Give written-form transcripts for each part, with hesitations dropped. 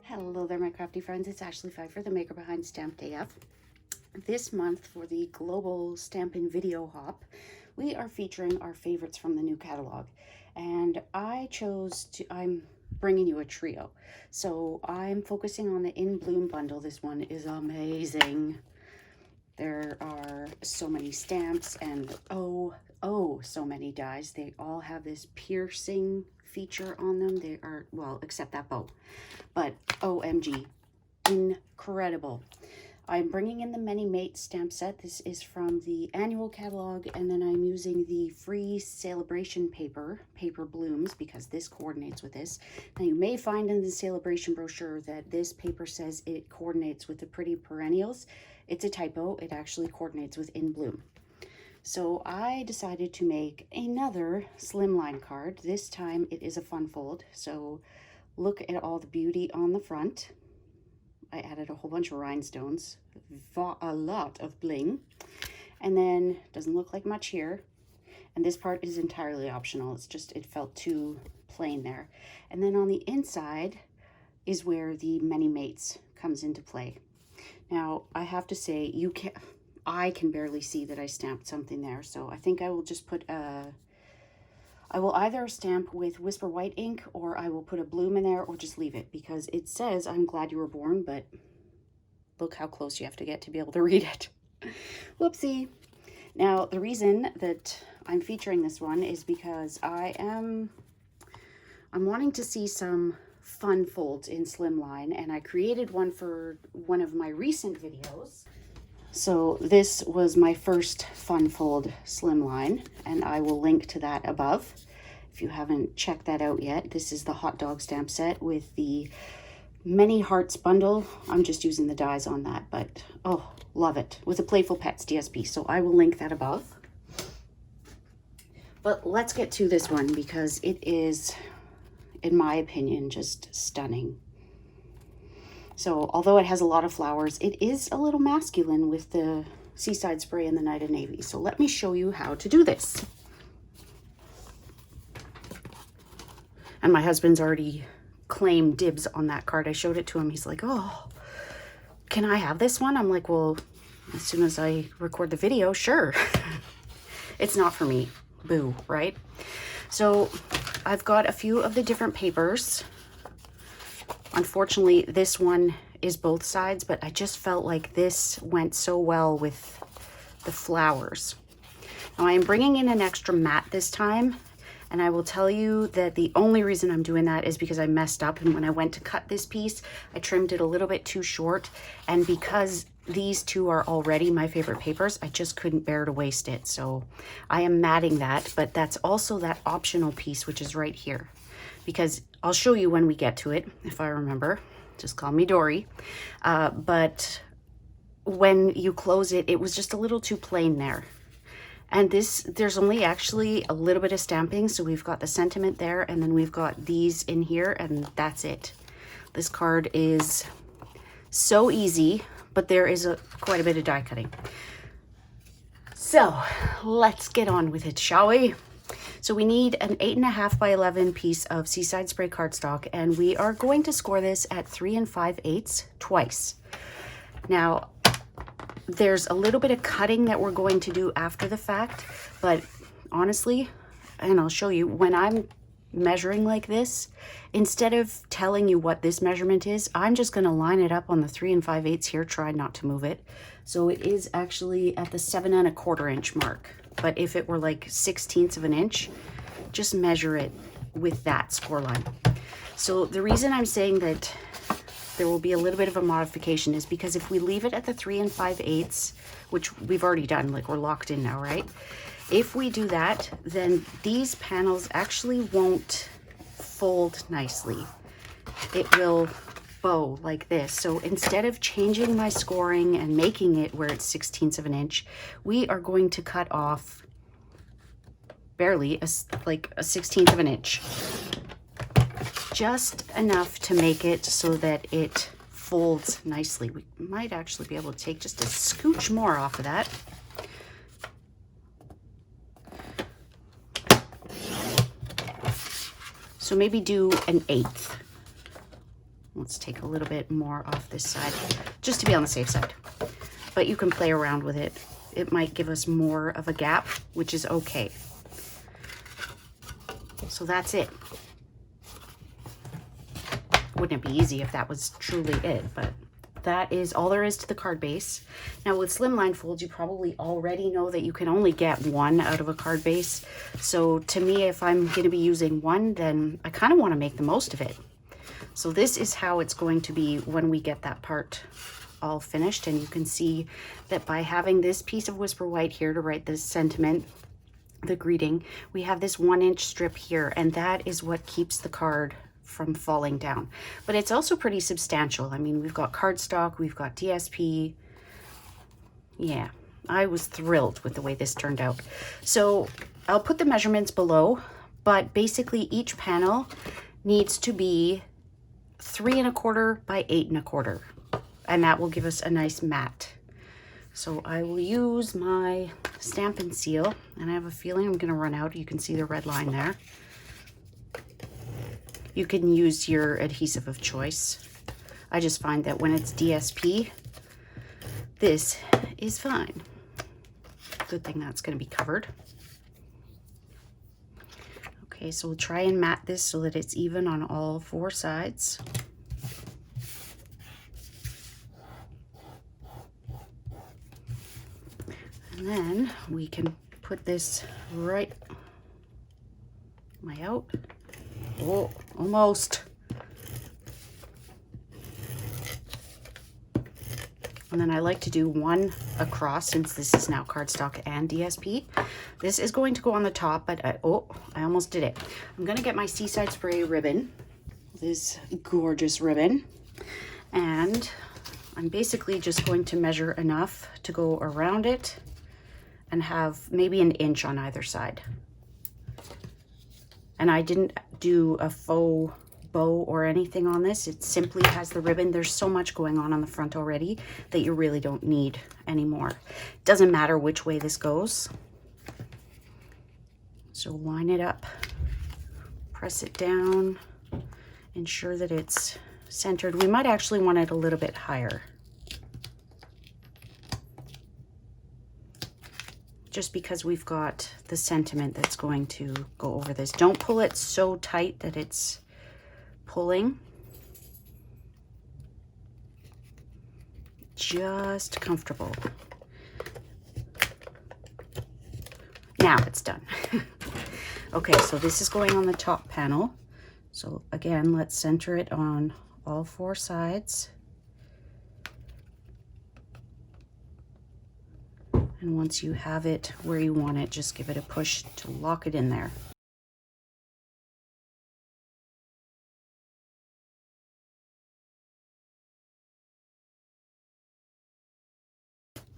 Hello there, my crafty friends. It's Ashley Pfeiffer, the maker behind Stamped AF. This month for the Global Stampin Video Hop, we are featuring our favorites from the new catalog. And I'm bringing you a trio. So I'm focusing on the In Bloom bundle. This one is amazing. There are so many stamps and so many dies. They all have this piercing feature on them. They are, well, except that bow, but OMG, incredible. I'm bringing in the Many Mates stamp set. This is from the annual catalog, and then I'm using the free celebration paper blooms, because this coordinates with this. Now you may find in the celebration brochure that this paper says it coordinates with the pretty perennials. It's a typo. It actually coordinates with In Bloom. So I decided to make another slimline card. This time it is a fun fold. So look at all the beauty on the front. I added a whole bunch of rhinestones, a lot of bling, and then doesn't look like much here. And this part is entirely optional. It's just, it felt too plain there. And then on the inside is where the Many Mates comes into play. Now I have to say, I can barely see that I stamped something there. So I think I will just put I will either stamp with Whisper White ink, or I will put a bloom in there, or just leave it, because it says I'm glad you were born, but look how close you have to get to be able to read it. Whoopsie. Now the reason that I'm featuring this one is because I'm wanting to see some fun folds in slimline, and I created one for one of my recent videos. So this was my first fun fold slimline, and I will link to that above if you haven't checked that out yet. This is the hot dog stamp set with the Many Hearts bundle. I'm just using the dies on that, but oh, love it, with a Playful Pets DSP. So I will link that above. But let's get to this one, because it is, in my opinion, just stunning. So although it has a lot of flowers, it is a little masculine with the Seaside Spray and the Night of Navy. So let me show you how to do this. And my husband's already claimed dibs on that card. I showed it to him. He's like, oh, can I have this one? I'm like, well, as soon as I record the video, sure. It's not for me. Boo, right? So I've got a few of the different papers. Unfortunately, this one is both sides, but I just felt like this went so well with the flowers. Now I am bringing in an extra mat this time, and I will tell you that the only reason I'm doing that is because I messed up, and when I went to cut this piece, I trimmed it a little bit too short, and because these two are already my favorite papers, I just couldn't bear to waste it. So I am matting that, but that's also that optional piece, which is right here, because I'll show you when we get to it, if I remember. Just call me Dory. But when you close it, it was just a little too plain there. And there's only actually a little bit of stamping. So we've got the sentiment there, and then we've got these in here, and that's it. This card is so easy, but there is quite a bit of die cutting. So let's get on with it, shall we? So we need an 8.5 by 11 piece of Seaside Spray cardstock, and we are going to score this at 3 5/8 twice. Now, there's a little bit of cutting that we're going to do after the fact, but honestly, and I'll show you, when I'm measuring like this, instead of telling you what this measurement is, I'm just going to line it up on the 3 5/8 here, try not to move it. So it is actually at the 7 1/4 inch mark. But if it were like 1/16 of an inch, just measure it with that score line. So the reason I'm saying that there will be a little bit of a modification is because if we leave it at the 3 5/8, which we've already done, like we're locked in now, right? If we do that, then these panels actually won't fold nicely. It will bow like this. So instead of changing my scoring and making it where it's 1/16 of an inch, we are going to cut off barely like a 1/16 of an inch, just enough to make it so that it folds nicely. We might actually be able to take just a scooch more off of that. So maybe do 1/8. Let's take a little bit more off this side, just to be on the safe side. But you can play around with it. It might give us more of a gap, which is okay. So that's it. Wouldn't it be easy if that was truly it, but that is all there is to the card base. Now with slimline folds, you probably already know that you can only get one out of a card base. So to me, if I'm going to be using one, then I kind of want to make the most of it. So this is how it's going to be when we get that part all finished. And you can see that by having this piece of Whisper White here to write this sentiment, the greeting, we have this 1-inch strip here, and that is what keeps the card from falling down. But it's also pretty substantial. I mean, we've got cardstock, we've got DSP. Yeah, I was thrilled with the way this turned out. So I'll put the measurements below, but basically each panel needs to be 3 1/4 by 8 1/4, and that will give us a nice mat. So I will use my Stampin' Seal, and I have a feeling I'm going to run out. You can see the red line there. You can use your adhesive of choice. I just find that when it's DSP, this is fine. Good thing that's going to be covered. Okay, so we'll try and mat this so that it's even on all 4 sides. And then we can put this right, am I out? Oh, almost. And then I like to do one across, since this is now cardstock and DSP. This is going to go on the top, but I almost did it. I'm going to get my Seaside Spray ribbon, this gorgeous ribbon, and I'm basically just going to measure enough to go around it and have maybe 1 inch on either side. And I didn't do a faux bow or anything on this. It simply has the ribbon. There's so much going on the front already that you really don't need any more. It doesn't matter which way this goes. So line it up, press it down, ensure that it's centered. We might actually want it a little bit higher, just because we've got the sentiment that's going to go over this. Don't pull it so tight that it's pulling. Just comfortable. Now it's done. Okay, so this is going on the top panel. So again, let's center it on all 4 sides. And once you have it where you want it, just give it a push to lock it in there.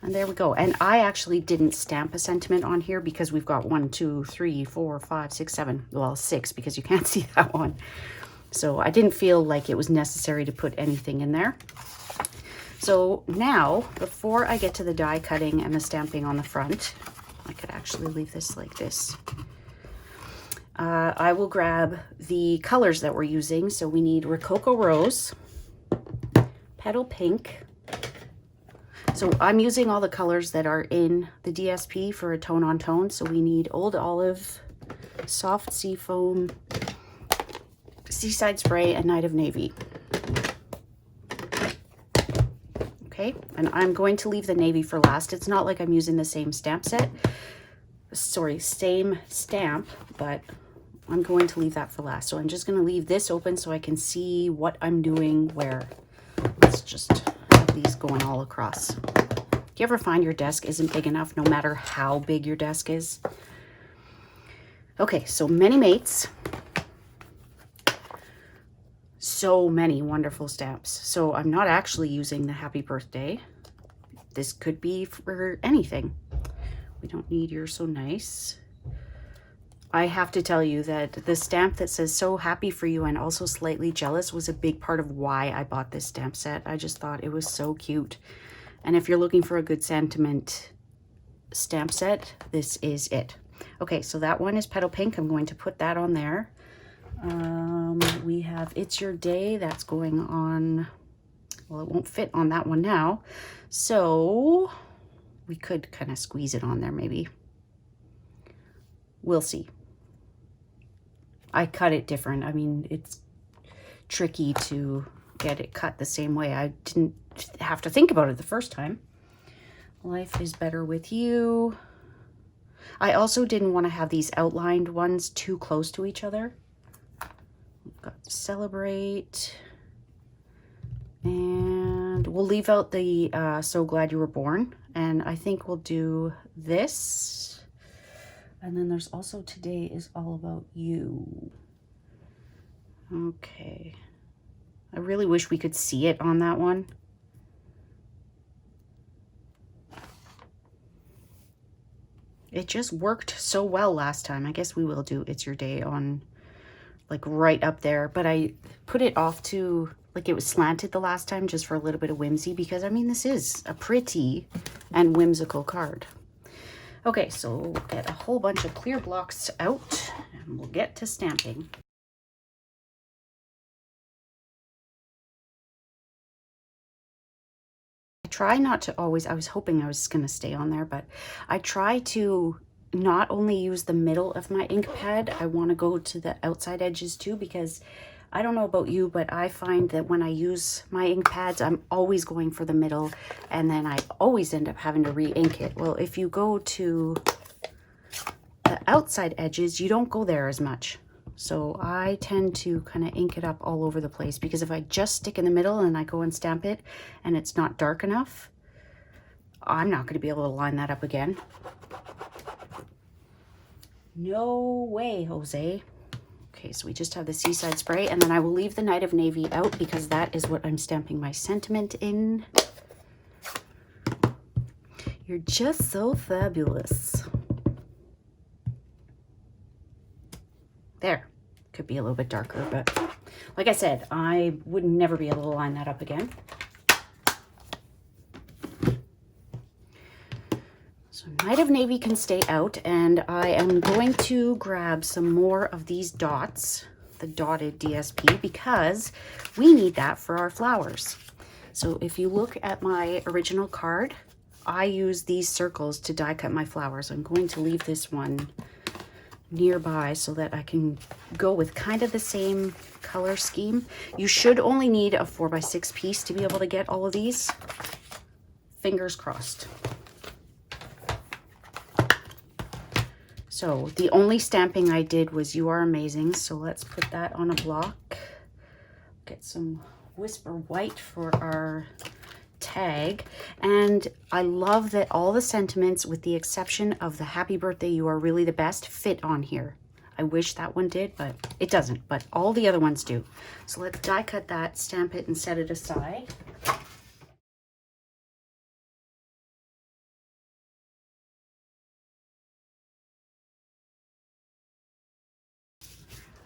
And there we go. And I actually didn't stamp a sentiment on here because we've got 1, 2, 3, 4, 5, 6, 7, well, 6, because you can't see that one. So I didn't feel like it was necessary to put anything in there. So now, before I get to the die cutting and the stamping on the front, I could actually leave this like this. I will grab the colors that we're using. So we need Rococo Rose, Petal Pink. So I'm using all the colors that are in the DSP for a tone on tone. So we need Old Olive, Soft Seafoam, Seaside Spray, and Night of Navy. Okay, and I'm going to leave the navy for last. It's not like I'm using the same stamp set. Sorry, same stamp, but I'm going to leave that for last. So I'm just going to leave this open so I can see what I'm doing where. Let's just have these going all across. Do you ever find your desk isn't big enough no matter how big your desk is? Okay, so many mates. So many wonderful stamps. So I'm not actually using the happy birthday. This could be for anything. We don't need You're So Nice. I have to tell you that the stamp that says so happy for you and also slightly jealous was a big part of why I bought this stamp set. I just thought it was so cute. And if you're looking for a good sentiment stamp set, this is it. Okay, so that one is Petal Pink. I'm going to put that on there. We have It's Your Day. That's going on. Well, it won't fit on that one now. So we could kind of squeeze it on there maybe. We'll see. I cut it different. I mean, it's tricky to get it cut the same way. I didn't have to think about it the first time. Life is Better with You. I also didn't want to have these outlined ones too close to each other. We've got Celebrate. And we'll leave out the So Glad You Were Born. And I think we'll do this. And then there's also Today Is All About You. Okay. I really wish we could see it on that one. It just worked so well last time. I guess we will do It's Your Day on like right up there. But I put it off to like it was slanted the last time just for a little bit of whimsy because I mean this is a pretty and whimsical card. Okay, so we'll get a whole bunch of clear blocks out and we'll get to stamping. I try not to always, I was hoping I was going to stay on there, but I try to not only use the middle of my ink pad, I want to go to the outside edges too, because I don't know about you, but I find that when I use my ink pads, I'm always going for the middle, and then I always end up having to re-ink it. Well, if you go to the outside edges, you don't go there as much. So I tend to kind of ink it up all over the place, because if I just stick in the middle and I go and stamp it and it's not dark enough, I'm not going to be able to line that up again. No way, Jose. Okay, so we just have the Seaside Spray, and then I will leave the Night of Navy out because that is what I'm stamping my sentiment in. You're just so fabulous. There. Could be a little bit darker, but like I said, I would never be able to line that up again. So Night of Navy can stay out, and I am going to grab some more of these dots, the dotted DSP, because we need that for our flowers. So if you look at my original card, I use these circles to die cut my flowers. I'm going to leave this one nearby so that I can go with kind of the same color scheme. You should only need a 4x6 piece to be able to get all of these. Fingers crossed. So the only stamping I did was You Are Amazing. So let's put that on a block. Get some Whisper White for our tag. And I love that all the sentiments, with the exception of the Happy Birthday, You Are Really the Best, fit on here. I wish that one did, but it doesn't. But all the other ones do. So let's die cut that, stamp it, and set it aside.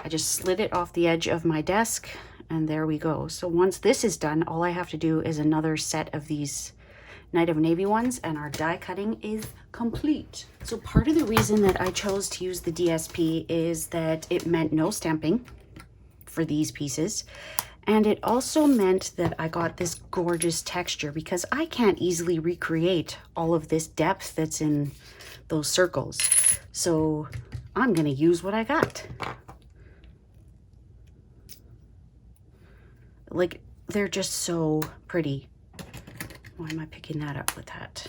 I just slid it off the edge of my desk, and there we go. So once this is done, all I have to do is another set of these Night of Navy ones, and our die cutting is complete. So part of the reason that I chose to use the DSP is that it meant no stamping for these pieces, and it also meant that I got this gorgeous texture, because I can't easily recreate all of this depth that's in those circles. So I'm going to use what I got. Like, they're just so pretty. Why am I picking that up with that?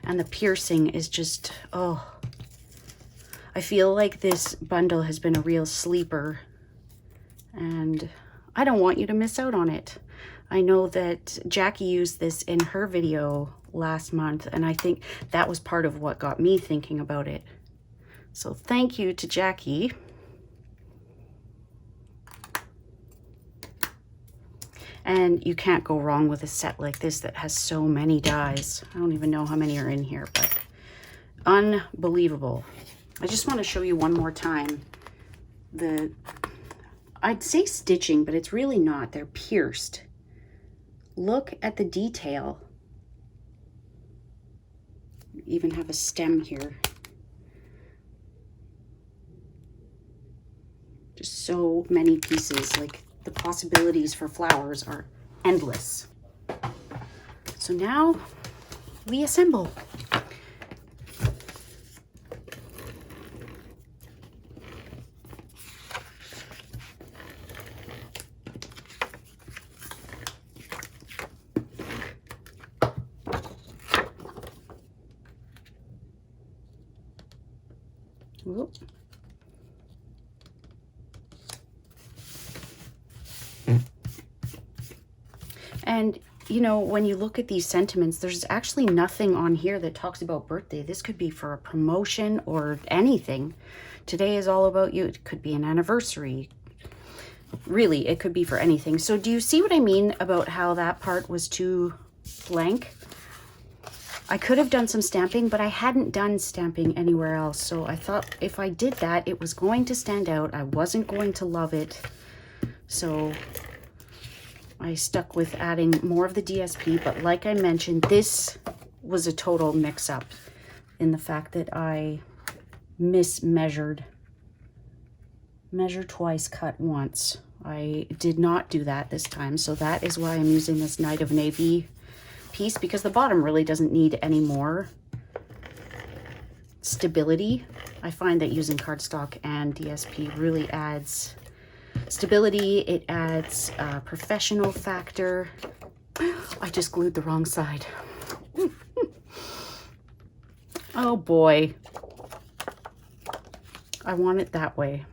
And the piercing is just, oh. I feel like this bundle has been a real sleeper, and I don't want you to miss out on it. I know that Jackie used this in her video last month, and I think that was part of what got me thinking about it. So thank you to Jackie. And you can't go wrong with a set like this that has so many dies. I don't even know how many are in here, but unbelievable. I just want to show you one more time the, I'd say stitching, but it's really not. They're pierced. Look at the detail. Even have a stem here. Just so many pieces. Like, the possibilities for flowers are endless. So now we assemble. Whoop. And you know, when you look at these sentiments, there's actually nothing on here that talks about birthday. This could be for a promotion or anything. Today is all about you. It could be an anniversary. Really, it could be for anything. So do you see what I mean about how that part was too blank? I could have done some stamping, but I hadn't done stamping anywhere else. So I thought if I did that, it was going to stand out. I wasn't going to love it. So I stuck with adding more of the DSP, but like I mentioned, this was a total mix-up in the fact that I mismeasured. Measure twice, cut once. I did not do that this time, so that is why I'm using this Night of Navy piece, because the bottom really doesn't need any more stability. I find that using cardstock and DSP really adds stability. It adds a professional factor. I just glued the wrong side. Oh boy. I want it that way.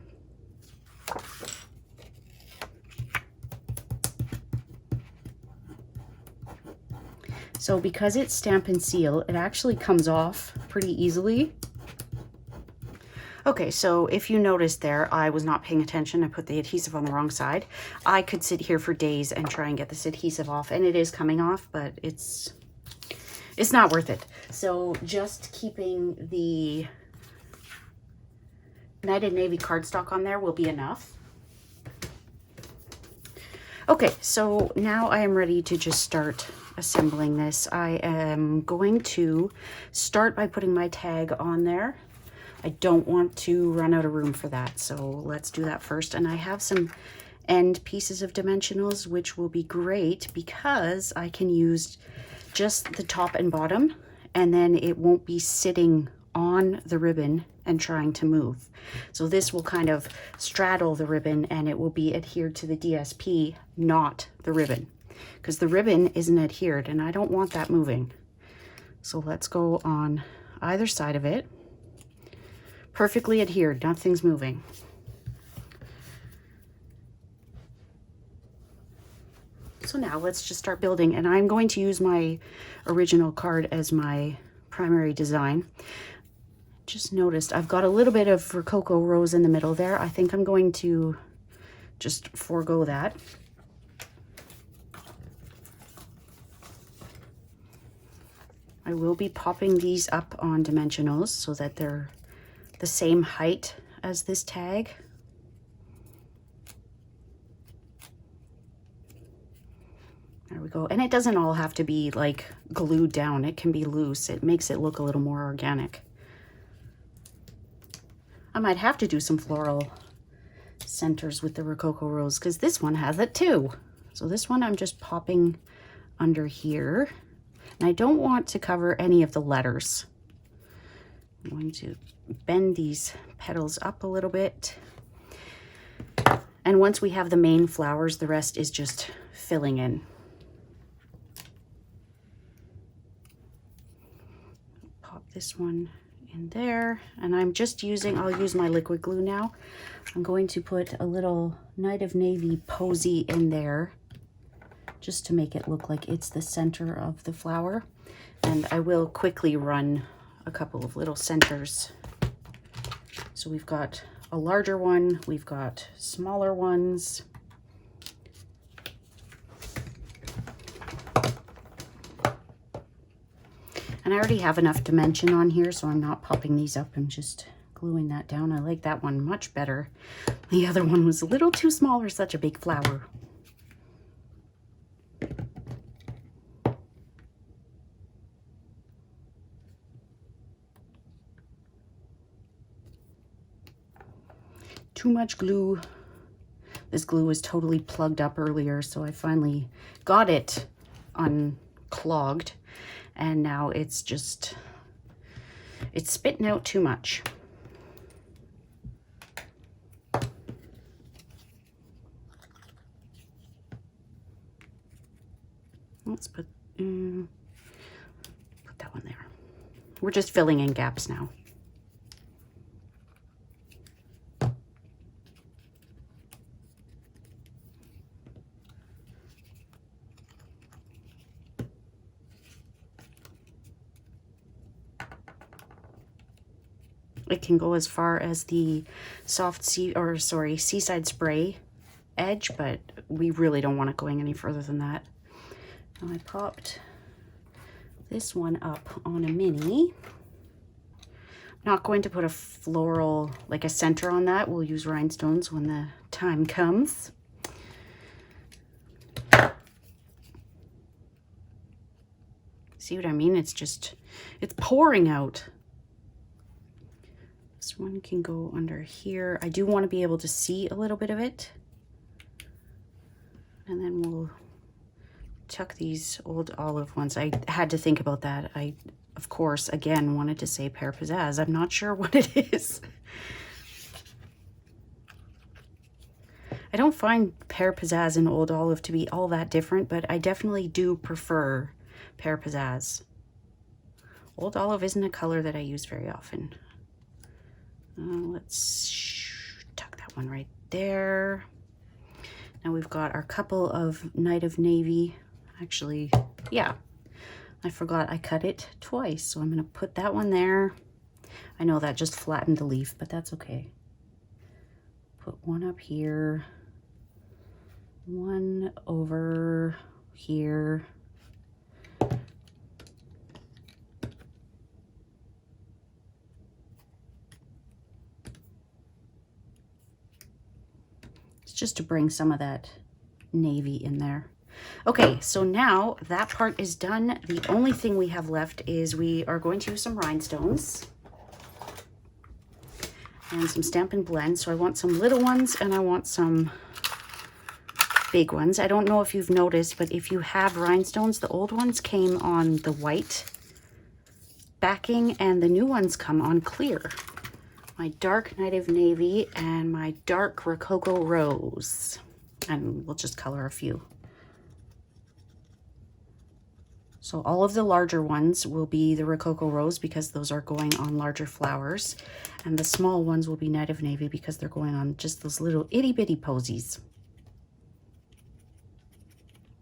So because it's Stampin' Seal, it actually comes off pretty easily. Okay, so if you noticed there, I was not paying attention. I put the adhesive on the wrong side. I could sit here for days and try and get this adhesive off, and it is coming off, but it's not worth it. So just keeping the Night of Navy cardstock on there will be enough. Okay, so now I am ready to just start assembling this. I am going to start by putting my tag on there. I don't want to run out of room for that, so let's do that first. And I have some end pieces of dimensionals, which will be great because I can use just the top and bottom, and then it won't be sitting on the ribbon and trying to move. So this will kind of straddle the ribbon, and it will be adhered to the DSP, not the ribbon, because the ribbon isn't adhered, and I don't want that moving. So let's go on either side of it. Perfectly adhered, nothing's moving. So now let's just start building, and I'm going to use my original card as my primary design. Just noticed I've got a little bit of Rococo Rose in the middle there. I think I'm going to just forego that. I will be popping these up on dimensionals so that they're the same height as this tag. There we go. And it doesn't all have to be like glued down. It can be loose. It makes it look a little more organic. I might have to do some floral centers with the Rococo Rose because this one has it too. So this one I'm just popping under here. And I don't want to cover any of the letters. I'm going to bend these petals up a little bit. And once we have the main flowers, the rest is just filling in. Pop this one in there, and I'm just using, I'll use my liquid glue now. I'm going to put a little Night of Navy posy in there just to make it look like it's the center of the flower. And I will quickly run a couple of little centers. So we've got a larger one, we've got smaller ones. And I already have enough dimension on here, so I'm not popping these up. I'm just gluing that down. I like that one much better. The other one was a little too small for such a big flower. too much glue. This glue was totally plugged up earlier, so I finally got it unclogged, and now it's spitting out too much. Let's put that one there. We're just filling in gaps now. It can go as far as the Seaside Spray edge, but we really don't want it going any further than that. Now I popped this one up on a mini. Not going to put a floral, like a center on that. We'll use rhinestones when the time comes. See what I mean? It's pouring out. This one can go under here. I do want to be able to see a little bit of it. And then we'll tuck these old olive ones. I had to think about that. I, of course, again, wanted to say Pear Pizzazz. I'm not sure what it is. I don't find Pear Pizzazz and Old Olive to be all that different, but I definitely do prefer Pear Pizzazz. Old Olive isn't a color that I use very often. Let's tuck that one right there. Now we've got our couple of Night of Navy. Actually, yeah, I forgot I cut it twice, so I'm going to put that one there. I know that just flattened the leaf, but that's okay. Put one up here, one over here. Just to bring some of that navy in there. Okay, so now that part is done. The only thing we have left is we are going to use some rhinestones and some Stampin' Blend. So I want some little ones and I want some big ones. I don't know if you've noticed, but if you have rhinestones, the old ones came on the white backing and the new ones come on clear. My dark Night of Navy and my dark Rococo Rose. And we'll just color a few. So all of the larger ones will be the Rococo Rose because those are going on larger flowers. And the small ones will be Night of Navy because they're going on just those little itty bitty posies.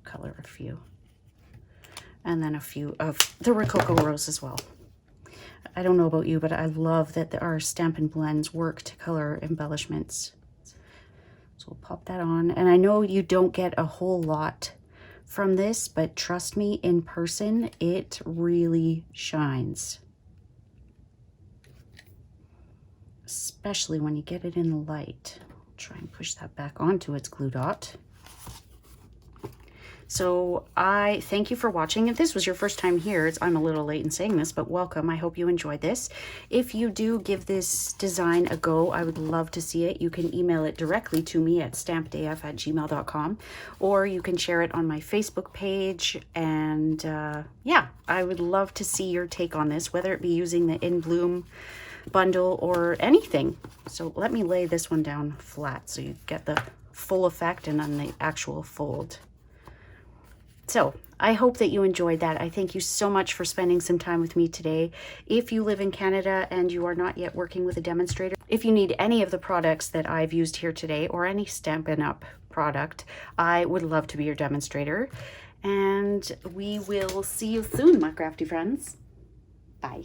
Color a few. And then a few of the Rococo Rose as well. I don't know about you, but I love that our Stampin' Blends work to color embellishments. So we'll pop that on. And I know you don't get a whole lot from this, but trust me, in person, it really shines. Especially when you get it in the light. I'll try and push that back onto its glue dot. So I thank you for watching. If this was your first time here, I'm a little late in saying this, but welcome. I hope you enjoyed this. If you do give this design a go, I would love to see it. You can email it directly to me at stampedaf@gmail.com, or you can share it on my Facebook page. And yeah, I would love to see your take on this, whether it be using the In Bloom bundle or anything. So let me lay this one down flat so you get the full effect and then the actual fold. So I hope that you enjoyed that. I thank you so much for spending some time with me today. If you live in Canada and you are not yet working with a demonstrator, if you need any of the products that I've used here today or any Stampin' Up! Product, I would love to be your demonstrator. And we will see you soon, my crafty friends. Bye.